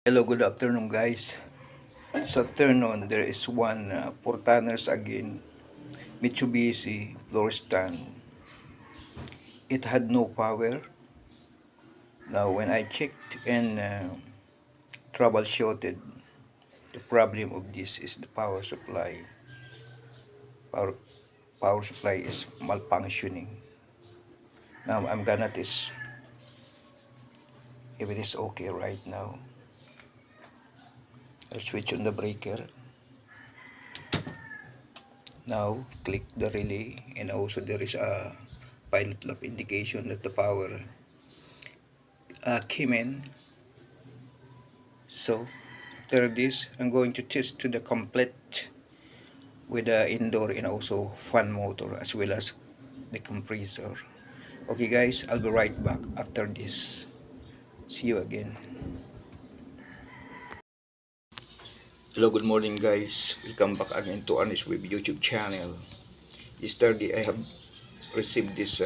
Hello, good afternoon guys. This afternoon there is one 4 tonners again, Mitsubishi floor stand. It had no power. Now when I checked and troubleshooted, the problem of this is the power supply. Power, power supply is malfunctioning. Now I'm gonna test if it is okay right now. I'll switch on the breaker. Now click the relay, and also there is a pilot lamp indication that the power came in. So after this, I'm going to test to the complete with the indoor and also fan motor as well as the compressor. Okay guys, I'll be right back after this. See you again. Hello, good morning guys. Welcome back again to Ernest Web YouTube channel. Yesterday I have received this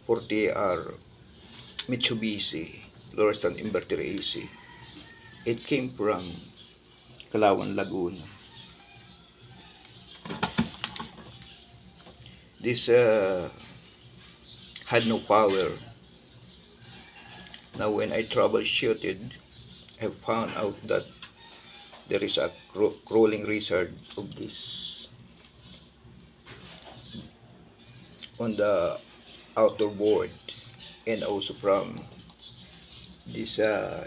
40R Mitsubishi fluorescent inverter AC. It came from Calauan, Laguna. This had no power. Now when I troubleshooted, I found out that there is a crawling lizard of this on the outer board, and also from this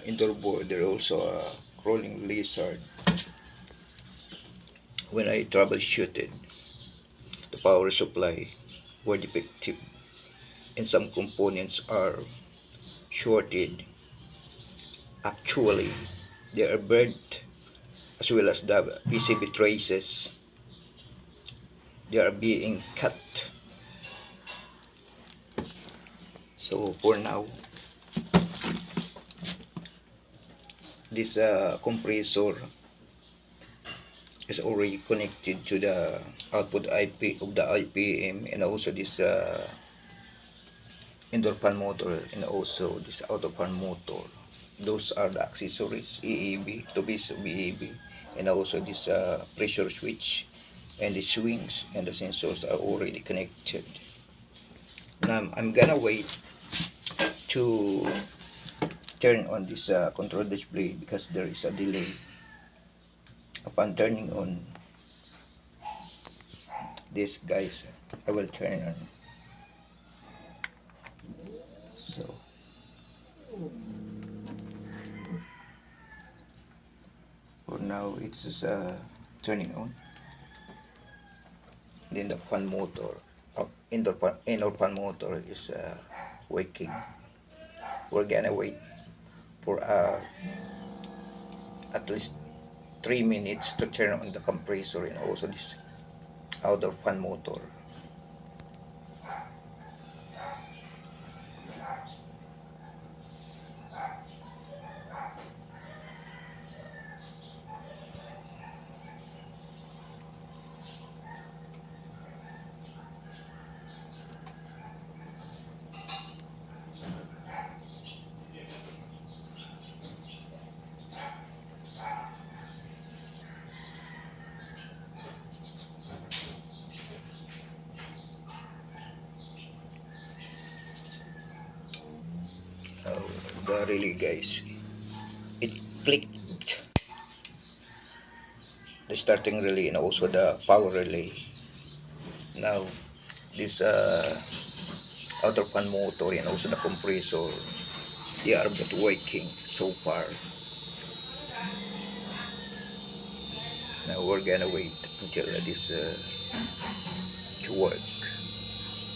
indoor board there also a crawling lizard. When I troubleshooted, the power supply were defective and some components are shorted. Actually, they are burnt, as well as the PCB traces. They are being cut. So for now, this compressor is already connected to the output IP of the IPM, and also this indoor fan motor, and also this auto fan motor. Those are the accessories, EAB, two pieces of EAB, and also this pressure switch, and the swings and the sensors are already connected. Now I'm gonna wait to turn on this control display because there is a delay. Upon turning on this guys, I will turn on. So for now it's just turning on. Then the fan motor, indoor fan motor is working. We're gonna wait for at least 3 minutes to turn on the compressor and also this outer fan motor. Oh, the relay guys, it clicked, the starting relay and also the power relay. Now this outer fan motor and also the compressor, they are both working so far. Now we're gonna wait until this to work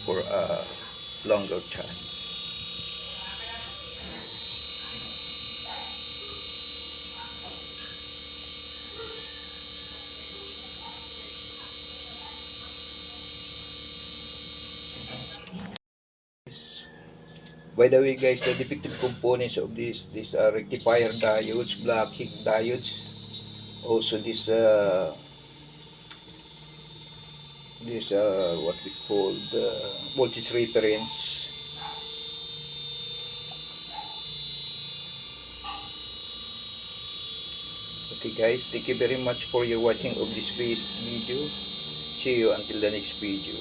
for a longer time. By the way guys, the defective components of these are rectifier diodes, blocking diodes, also this what we call the voltage reference. Okay guys, thank you very much for your watching of this video. See you until the next video.